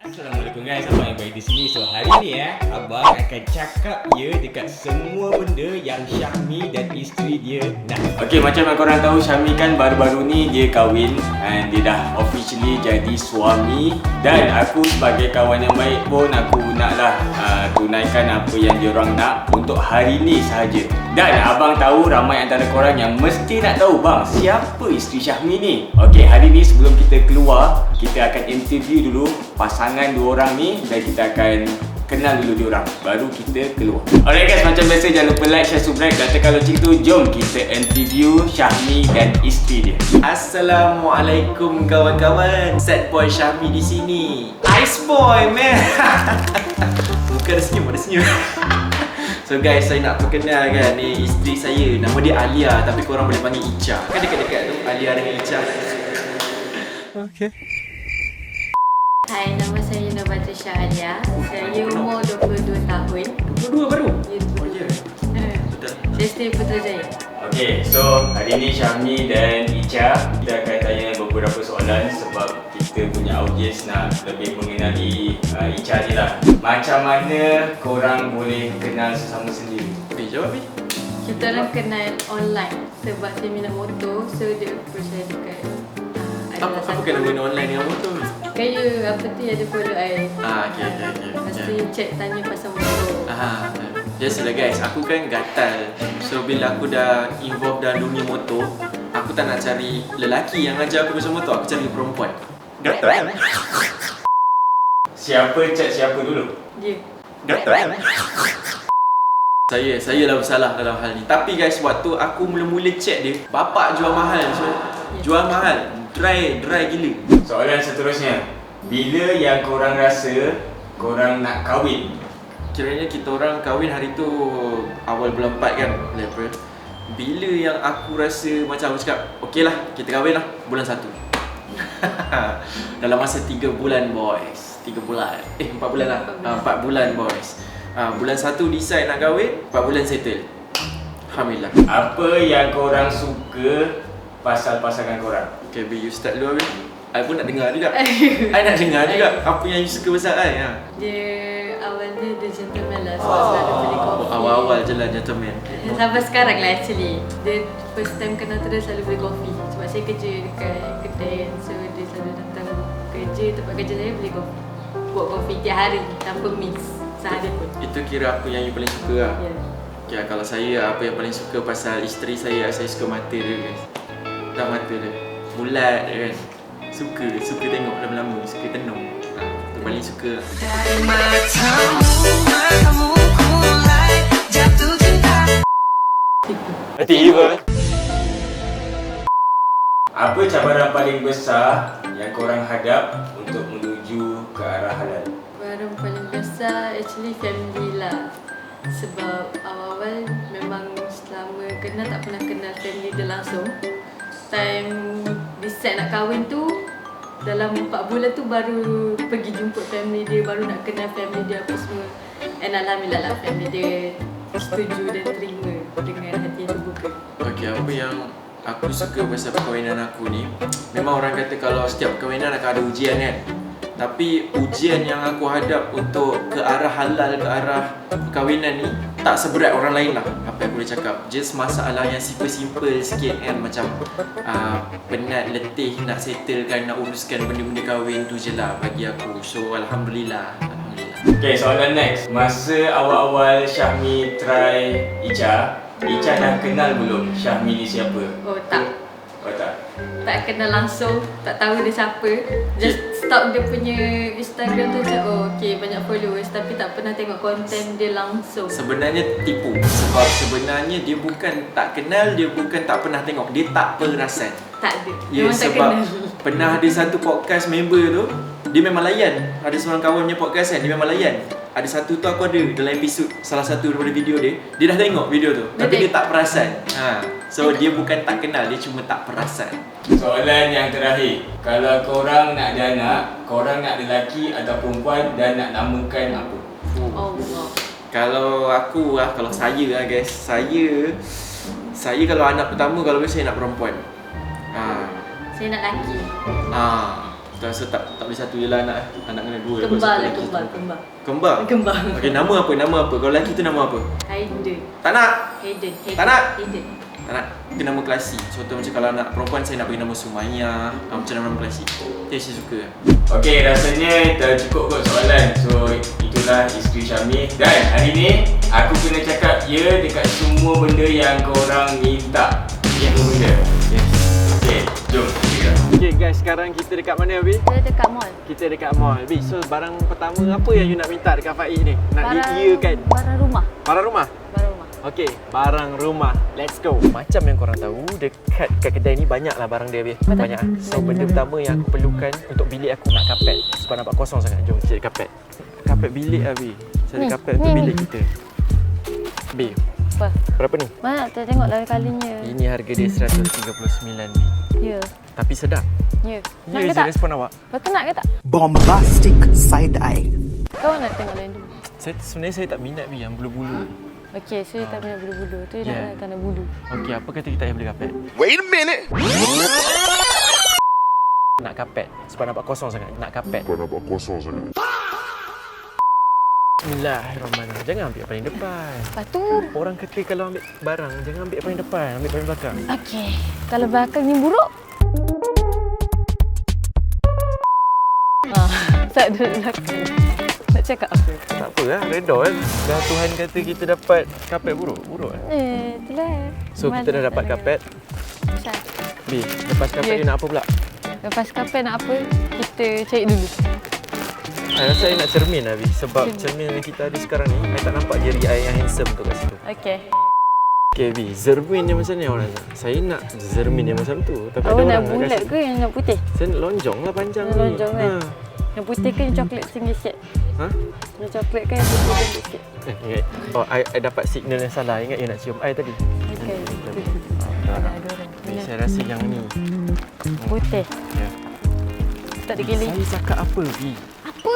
Assalamualaikum guys, abang yang baik di sini. So hari ni abang akan cakap dekat semua benda yang Syahmi dan isteri dia nak. Okay, macam yang korang tahu, Syahmi kan baru-baru ni dia kahwin and dia dah officially jadi suami. Dan aku sebagai kawan yang baik pun aku naklah tunaikan apa yang diorang nak untuk hari ni sahaja. Dan abang tahu ramai antara korang yang mesti nak tahu, bang, siapa isteri Syahmi ni? Okay, hari ni sebelum kita keluar, kita akan interview dulu pasangan dua orang ni dan kita akan kenal dulu diorang, baru kita keluar. Alright guys, macam biasa jangan lupa like, share, subscribe dan tekan lonceng tu. Jom kita interview Syahmi dan isteri dia. Assalamualaikum kawan-kawan. Sad boy Syahmi di sini. Ice boy man. Muka ada senyum, ada senyum. So guys, saya nak perkenalkan ni isteri saya. Nama dia Alia, tapi korang boleh panggil Icha. Kan dekat-dekat tu Alia dengan Icha. Okay. Hai, nama saya Novatusha Alia. Saya umur 22 tahun. 22 baru? Ya, Oh ya. Betul. saya isteri Putrajaya. Okay, so hari ni Syahmi dan Icha kita akan tanya beberapa soalan sebab kita punya audiens nak lebih mengenali Icha ni lah. Macam mana korang boleh kenal sesama sendiri? Okay, jawab ni. Kita orang kenal online sebab saya minat motor. So dia approach saya dekat Apa kena guna online dengan motor ni? Kaya apa tu ada follow I. Okay. Lepas tu chat tanya pasal motor. Biasalah guys, aku kan gatal. So bila aku dah involve dalam dunia motor, aku tak nak cari lelaki yang ajar aku pasal motor, aku cari perempuan. Gatal. Siapa chat siapa dulu? Dia. Gatal. Saya lah bersalah dalam hal ni. Tapi guys, waktu aku mula-mula chat dia, bapak jual mahal. So, jual mahal. Dry gila. Soalan seterusnya, bila yang korang rasa korang nak kahwin? Kiranya kita orang kahwin hari tu awal bulan 4 kan, April. Bila yang aku rasa macam aku cakap, okey lah, kita kahwin lah bulan 1. Dalam masa 3 bulan boys. 3 bulan. 4 bulan lah. 4 bulan boys. Bulan 1 decide nak kahwin, 4 bulan settle. Alhamdulillah. Apa yang korang suka pasal pasangan korang? Okay, you start dulu Abi. I pun nak dengar juga. I nak dengar juga apa yang you suka pasal I. Dia awalnya dia gentleman lah sebab selalu beli kopi. Awal-awal je lah gentleman. Sampai sekarang lah actually. Dia first time kenal tu dia selalu beli kopi. Sebab saya kerja dekat kedai kan. So dia selalu datang kerja, tempat kerja saya beli kopi. Buat kopi tiap hari tanpa miss sehari pun. Itu kira apa yang you paling suka lah. Ya. Okay, kalau saya apa yang paling suka pasal isteri saya suka mata dia guys. Tak mata dia bulat kan. Suka tengok lama-lama, suka tenung. Tu paling suka. Dari matamu kulai jatuh cinta. Tiba. Apa cabaran paling besar yang korang hadap untuk menuju ke arah halal? Barang paling besar actually family lah. Sebab awal-awal memang selama kenal tak pernah kenal family dia langsung. Time decide nak kahwin tu, dalam 4 bulan tu baru pergi jemput family dia, baru nak kenal family dia apa semua. And alhamdulillah lah family dia setuju dan terima dengan hati yang terbuka. Okay, apa yang aku suka pasal perkahwinan aku ni, memang orang kata kalau setiap perkahwinan akan ada ujian kan. Tapi ujian yang aku hadap untuk ke arah halal, ke arah perkahwinan ni tak seberat orang lain lah. Apa yang aku boleh cakap, just masalah yang simple-simple sikit kan. Macam penat, letih nak settlekan, nak uruskan benda-benda kahwin tu je lah bagi aku. So Alhamdulillah. Okay, soalan next. Masa awal-awal Syahmi try Icha dah kenal belum Syahmi ni siapa? Oh tak. Oh tak? Tak kenal langsung, tak tahu dia siapa. Just stalk dia punya Instagram tu macam oh okay, banyak followers tapi tak pernah tengok konten dia langsung. Sebenarnya tipu. Sebab sebenarnya dia bukan tak kenal, dia bukan tak pernah tengok, dia tak perasan. Tak ada. Ya, Memang tak sebab kenal. pernah ada satu podcast member tu, dia memang layan. Ada seorang kawan punya podcast kan, dia memang layan. Ada satu tu aku ada dalam episod, salah satu daripada video dia dah tengok video tu, tapi dia tak perasan. So dia bukan tak kenal, dia cuma tak perasan. Soalan yang terakhir. Kalau korang nak ada anak, korang nak lelaki atau perempuan dan nak namakan apa? Allah. Kalau aku lah, kalau saya lah guys, saya kalau anak pertama, kalau saya nak perempuan. Saya nak lelaki. Tak rasa tak boleh satu je lah anak. Anak kena dua. Kembar lah, Satu lelaki, kembar. Kembar? Kembar. Okey, nama apa? Nama apa? Kalau lelaki tu nama apa? Hayden. Tak nak. Hayden. Tak nak. Hayden. Tak nak. Itu nama klasik. Contoh macam kalau anak perempuan saya nak bagi nama Sumaya. Macam nama-nama klasik. Itu yang saya suka. Okey, rasanya dah cukup kot soalan. So, itulah isteri Syami. Dan hari ni, aku kena cakap ya dekat semua benda yang korang minta. Semua benda. Yes. Okey, jom. Okay guys, sekarang kita dekat mana Abi? Kita dekat mall. Kita dekat mall. Abi, so barang pertama apa yang you nak minta dekat Faiz ni? Nak dia-iakan? Barang rumah. Barang rumah? Barang rumah. Okey, barang rumah. Let's go. Macam yang korang tahu, dekat kedai ni banyaklah barang dia, Abi. Betul. Banyak. So benda pertama yang aku perlukan untuk bilik aku nak kapet. Sebab nampak kosong sangat. Jom cari kapet. Kapet bilik Abi. Cari Ni, kapet untuk ni. bilik kita. Abi, Apa? berapa ni? Mana tak tengok lah kalinya. Ini harga dia 139 Abi. Ya. Tapi sedap. Ya. Nak Ya ke je tak? respon awak. Lepas nak ke tak? Bombastic side eye. Kau nak tengok lain dulu. Sebenarnya saya tak minat Bi yang bulu-bulu. Okey, so tak punya bulu-bulu. Tu Yeah. nak tak nak bulu. Okey, apa kata kita beli kapet? Wait a minute. Nak kapet. Sebab nampak kosong sangat. Nak kapet. Bismillahirrahmanirrahim. Jangan ambil paling depan. Lepas tu, Orang kata kalau ambil barang, jangan ambil paling depan, ambil paling belakang. okey. Kalau belakang ni buruk. Tak ada belakang. Nak cakap apa? Tak apa lah, redha kan. Dah Tuhan kata kita dapat kapet buruk. Buruk kan? Itulah. So kita dah dapat kapet. Besar. B, lepas kapet Ya. you nak apa pula? Lepas kapet nak apa, kita cari dulu. Saya rasa saya nak cermin lah B. Sebab cermin yang kita ada sekarang ni, saya tak nampak jari saya yang handsome tu kat situ. Okey. Okay B, cermin yang macam ni orang rasa. Saya nak cermin yang macam tu. Tapi Awak ada nak orang bulat kasi- ke yang nak putih? Saya nak lonjong lah panjang Nak ni. lonjong kan? Yang putih ke yang coklat single shade? Ha? Yang coklat ke yang putih single shade? Ingat. Oh, I dapat signal yang salah. Ingat you nak cium I tadi. Okey. Ada orang. Ni saya rasa yang ni. Putih. Ya. Tak dikilih. Saya cakap apa B? Apa?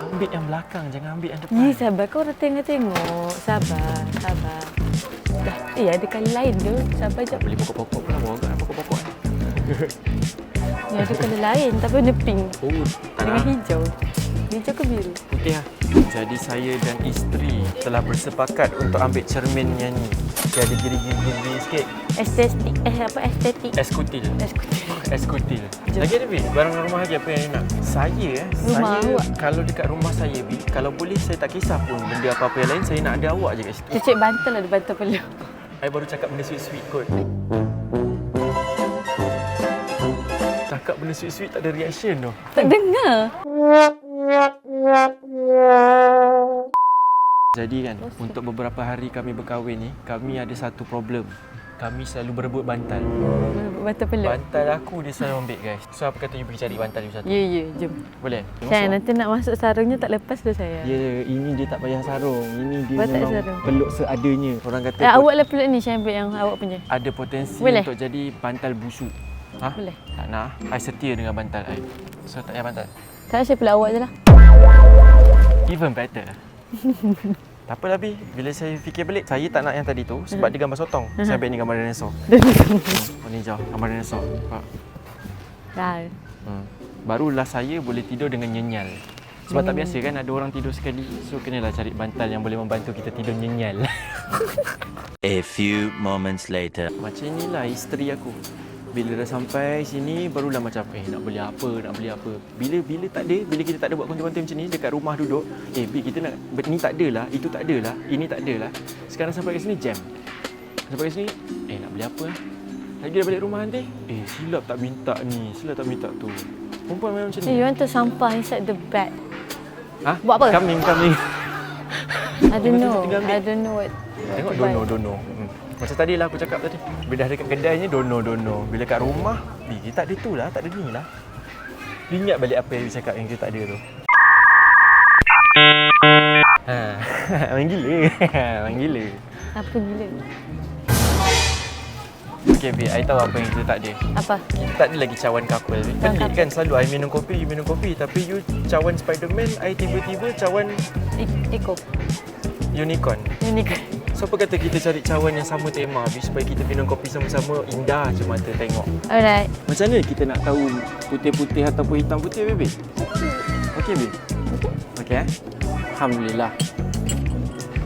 Ambil yang belakang, jangan ambil yang depan. Ni sabar, kau dah tengok. Sabar, sabar. Dah, ada kali lain tu. Sabar jap. Beli pokok-pokok pula, bawa kat pokok-pokok. Ni ada kali lain tapi warna pink Oh, tak dengan nak. hijau. Hijau ke biru? Putih lah. Jadi saya dan isteri telah bersepakat untuk ambil cermin yang ni. Dia ada giri-giri sikit. Estetik. Estetik. Eskutil. Estetik. Eskutil. Jom. Lagi ada B? Barang rumah lagi apa yang you nak? Saya Rumah saya awak. kalau dekat rumah saya B, kalau boleh saya tak kisah pun benda apa-apa yang lain, saya nak ada awak je kat situ. Cucuk bantal ada bantal peluh. I baru cakap benda sweet-sweet kot. Cakap benda sweet-sweet tak ada reaction tu. Tak dengar. Jadi kan, untuk beberapa hari kami berkahwin ni, kami ada satu problem. Kami selalu berebut bantal. Bantal peluh. Bantal aku dia selalu ambil guys. So apa kata you pergi cari bantal you satu? Ya, jom. Boleh? Sayang, nanti nak masuk sarungnya tak lepas dah saya. Ya, ini dia tak payah sarung. Ini dia Buat tak memang sarung? peluk seadanya. Orang kata Awak lah peluk ni, saya ambil yang awak punya. ada potensi Boleh? untuk jadi bantal busuk. Ha? Boleh. Tak nak. I setia dengan bantal I. So tak payah bantal. Tak, saya peluk awak je lah. Even better. Tak apalah Bi, bila saya fikir balik, saya tak nak yang tadi tu sebab dia gambar sotong. Saya ambil ni gambar dinosaur. Oh ni jauh, gambar dinosaur. Nampak? Dah. Barulah saya boleh tidur dengan nyenyal. Sebab tak biasa kan ada orang tidur sekali. So kenalah cari bantal yang boleh membantu kita tidur nyenyal. A few moments later. Macam inilah isteri aku. Bila dah sampai sini barulah macam nak beli apa. Bila tak ada, bila kita tak ada buat konten-konten macam ni dekat rumah duduk, Bi kita nak ni tak adalah, itu tak adalah, ini tak adalah. Sekarang sampai kat sini jam. Sampai kat sini nak beli apa? Lagi dah balik rumah nanti. Silap tak minta ni, silap tak minta tu. Perempuan memang macam ni. You want to sampah inside the bag. Ha? Buat apa? Coming. I don't know. Tinggal ambil. I don't know what. Tengok to buy. dono. Macam tadi lah aku cakap tadi. Bila dah dekat kedai ni dono. Bila kat rumah, kita tak ada tu lah, tak ada ni lah. Ingat balik apa yang you cakap yang kita tak ada tu. Main gila. Apa gila? Okay, B, I tahu apa yang kita tak ada. Apa? Kita tak ada lagi cawan couple. Pelik kan selalu I minum kopi, you minum kopi. Tapi you cawan Spiderman, I tiba-tiba cawan Eko. unicorn. Unik. Siapa kata kita cari cawan yang sama tema Bi, supaya kita minum kopi sama-sama indah je mata tengok. Alright. Macam mana kita nak tahu putih-putih ataupun hitam putih, Baby? Okey, Bi? Okey, Alhamdulillah.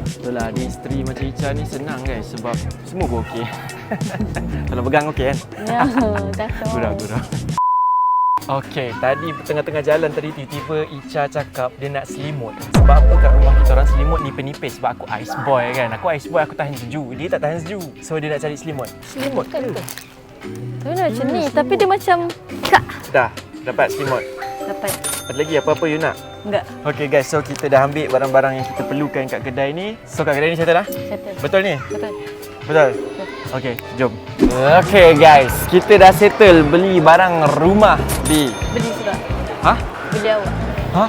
Betul lah, ni isteri macam Ica ni senang guys sebab semua pun okey. Kalau pegang okey kan? Ya, takut. Gurau-gurau. Okey, tadi tengah-tengah jalan tadi tiba-tiba Ica cakap dia nak selimut. Sebab apa kat rumah kita orang selimut nipis-nipis sebab aku ice boy kan. Aku ice boy, aku tahan sejuk. Dia tak tahan sejuk. So dia nak cari selimut. Selimut ke? Tu macam ni, tapi dia macam kak. Dah, dapat selimut. Dapat. Ada lagi apa-apa you nak? Enggak. Okey guys, so kita dah ambil barang-barang yang kita perlukan kat kedai ni. So kat kedai ni settle dah? Settle. Betul ni? Betul. Betul? Okey, jom. Okey guys, kita dah settle beli barang rumah di... Beli sudah. Ha? Beli awak. Ha?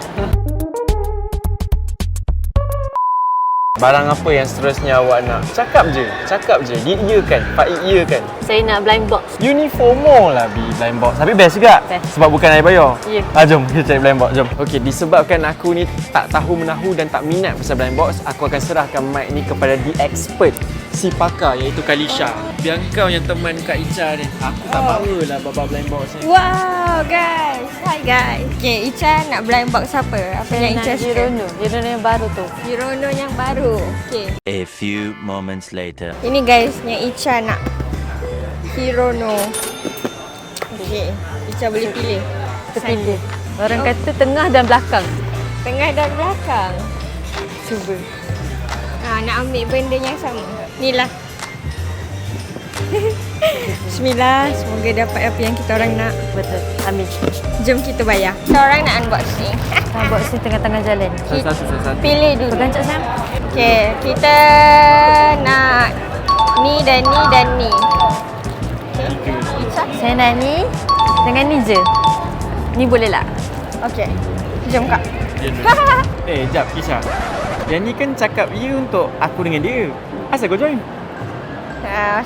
Barang apa yang seterusnya awak nak? Cakap je. Diiyakan. Pak iyakan. Saya nak blind box. Uniformo lah Bi, blind box. Tapi best juga. Best. Sebab bukan air bayar. Ya. Jom kita cari blind box, jom. Okey, disebabkan aku ni tak tahu menahu dan tak minat pasal blind box, aku akan serahkan mic ni kepada the expert, si pakar iaitu Kalisha. Biar kau yang teman Kak Ica ni. Aku tak power lah babak blind box ni. Wow guys, hi guys. Okay, Ica nak blind box apa? Apa yang Ica suka? Hirono. Hirono yang baru tu. Hirono yang baru. Okay. A few moments later. Ini guys, yang Ica nak. Hirono. Okay, Ica boleh pilih. Terpilih. Orang kata tengah dan belakang. Tengah dan belakang. Cuba. Nak ambil benda yang sama. Inilah. Bismillah, semoga dapat apa yang kita orang nak. Betul. Amin. Jom kita bayar. Kita orang nak unboxing. Unboxing tengah-tengah jalan. Satu. Pilih dulu. Pegang Cak Sam. Okay, kita nak ni dan ni dan ni. Okay, Ica. Saya nak ni dengan ni je. Ni boleh tak? Okay, jom Kak. Jap Isha. Yang ni kan cakap ya untuk aku dengan dia. Asal kau join?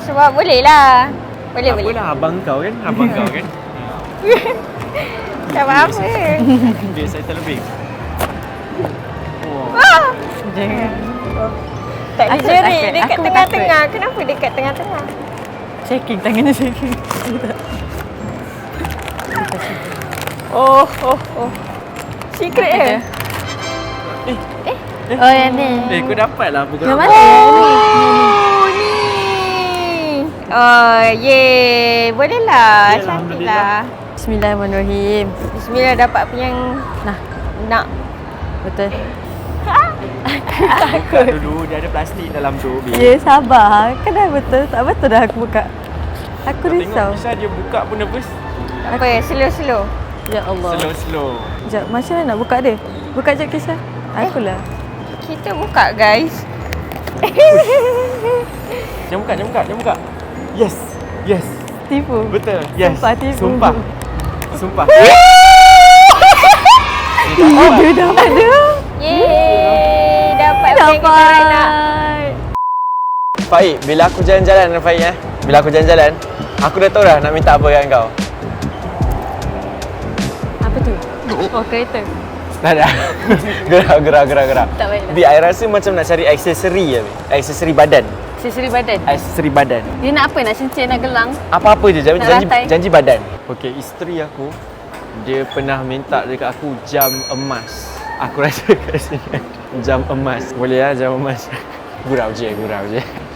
Sebab boleh lah. Boleh. Apalah, abang kau kan? Tak apa-apa. Dia settle lebih. Jangan. Tak Aku jerit takut. dekat Aku tengah-tengah. Kenapa dekat tengah-tengah? Checking, tangannya checking. Oh. Secret ke? Oh, yang ni. Kau dapat lah apa kau Yang nak. mana? Oh, ni. Oh, yeay. Boleh lah. Yeay, Cantik Alhamdulillah. lah. Bismillahirrahmanirrahim. Bismillah, dapat apa yang nak. Betul. Buka dulu, dia ada plastik dalam tu. Ya, sabar. Kan dah betul. Tak betul dah aku buka. Aku risau. Tengok Isha dia buka pun nervous. Apa ya? Slow. Ya Allah. Slow. Sekejap, macam mana nak buka dia? Buka je kisah. Akulah. Kita buka guys. Jangan buka. Yes. Tipu. Betul. Yes. Sumpah tipu. Sumpah. Dia dapat dia. Yeay. Dapat apa yang kita orang nak. Faik, bila aku jalan-jalan dengan Faik aku dah tahu dah nak minta apa dengan kau. Apa tu? Oh, kereta. Dah. Gerak. Tak baik dah. Bi, I rasa macam nak cari aksesori je. Aksesori badan. Aksesori badan. Aksesori badan. Dia nak apa? Nak cincin, nak gelang? Apa-apa je, Nak rantai. janji badan. Okey, isteri aku, dia pernah minta dekat aku jam emas. Aku rasa kat sini ada jam emas. Boleh lah jam emas. Gurau je.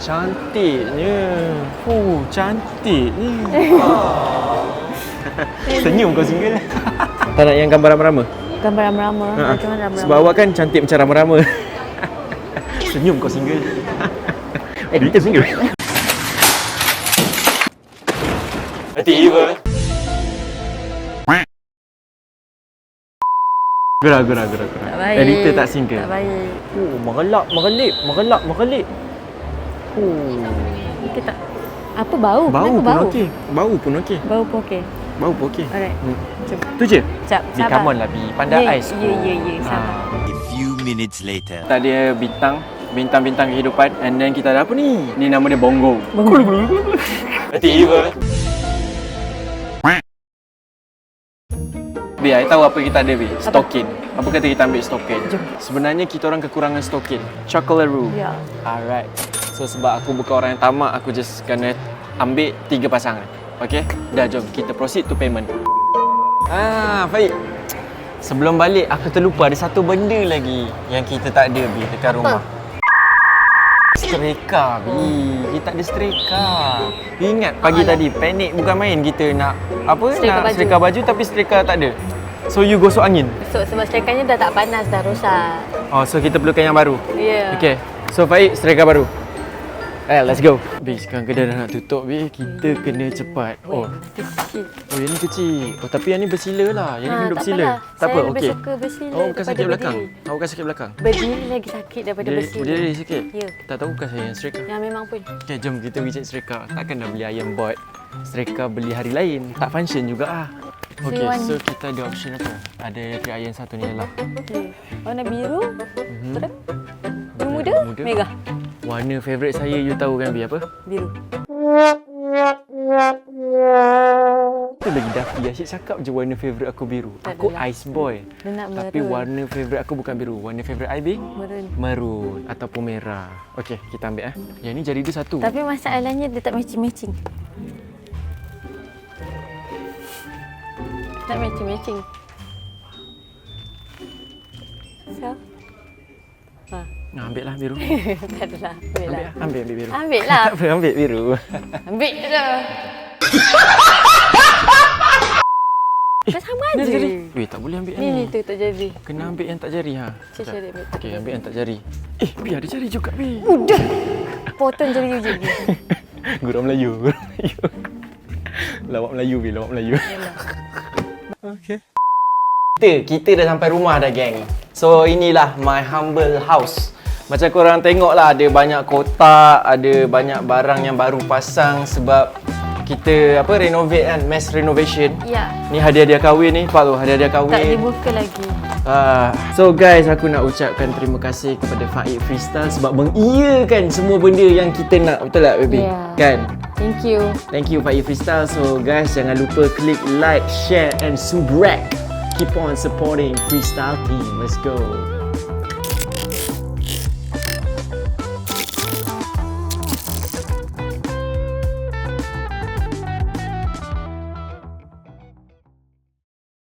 Cantiknya. Cantiknya. Senyum kau single. Tak nak yang gambar rama-rama? Gambar rama-rama. Macam mana rama-rama? Sebab awak kan cantik macam rama-rama. Senyum kau single. Dia kan single. Tiba. Gerak. Tak baik. Editor tak single. Tak baik. Oh, merelap. Oh. Kita tak. Apa bau? Bau Kenapa pun bau? okey. Bau pun okey. Bau pun okey. Alright. Jom. Tu je. Sekejap, Bi, sabar. come on lah Bi. Pandai ais. Ya, sabar. A few minutes later. Tak ada bintang-bintang kehidupan. And then kita ada apa ni? Ni nama dia Bongo. Tiba. Bi, I tahu apa kita ada, Bi. Stokin. Apa kata kita ambil stokin? Sebenarnya kita orang kekurangan stokin. Chocolate. Ya. Alright. So sebab aku bukan orang yang tamak, aku just kena ambil 3 pasangan. Okay? Dah, jom kita proceed to payment. Baik. Sebelum balik, aku terlupa ada satu benda lagi yang kita tak ada, Bi, dekat rumah. Streka, Bi. Kita tak ada streka. Ingat pagi tadi, panik bukan main kita nak streka baju tapi streka tak ada. So you gosok angin? So, sebab serekanya dah tak panas, dah rosak. Oh, so kita perlukan yang baru? Ya. Okay. So Faik, streka baru. Let's go. Bi, sekarang kedai dah nak tutup, Bi. Kita kena cepat. Oh, Kecil. yang ni kecil. Oh, tapi yang ni bersila lah. Yang ni duduk bersila. Tak Tak apa, Saya lebih okey. suka bersila Oh, bukan daripada sakit belakang. berdiri. Oh, bukan sakit belakang. Berdiri lagi sakit daripada bersila. Berdiri sikit? Ya. Tak tahu bukan saya yang streka. Yang memang pun. Okay, jom kita pergi cek streka. Takkan dah beli iron board. Streka beli hari lain. Tak function juga ah. Okay, so kita ada option apa? Ada electric iron satu ni lah. Okay. Warna biru. Terus. Biru muda. Merah. Warna favourite saya you tahu kan, Bi, apa? Biru. Itu lagi Daffy. Asyik cakap je warna favourite aku biru. Tak Aku adalah. ice boy. Dia nak Tapi maroon. warna favourite aku bukan biru. Warna favourite I, Bi? Maroon. Maroon ataupun merah. Okey, kita ambil Yang ni jari dia satu. Tapi masalahnya dia tak matching-matching. Tak matching-matching. So? Nah, ambil lah biru. Tak adalah. Ambil lah. Ambil biru. Ambil lah. Tak apa, ambil biru. Ambil je lah. Dah sama aja. Weh, tak boleh ambil Ni ni. tu tak jadi. Kena ambil yang tak jari ha. Cari ambil. Okey, ambil yang tak jari. Bi ada jari juga, Bi. Udah. Potong jari je. Gurau Melayu, gurau Melayu. Lawak Melayu, Bi, lawak Melayu. Okey. Kita dah sampai rumah dah, geng. So inilah my humble house. Macam korang tengok lah, ada banyak kotak, ada banyak barang yang baru pasang sebab kita renovate kan, mass renovation. Ya. Ni hadiah-hadiah kahwin ni, nampak tu hadiah-hadiah kahwin. Tak dibuka lagi. So guys, aku nak ucapkan terima kasih kepada Faik Freestyle sebab mengiyakan semua benda yang kita nak. Betul tak, baby? Yeah. Kan? Thank you. Thank you Faik Freestyle. So guys, jangan lupa klik like, share and subscribe. Keep on supporting Freestyle team. Let's go.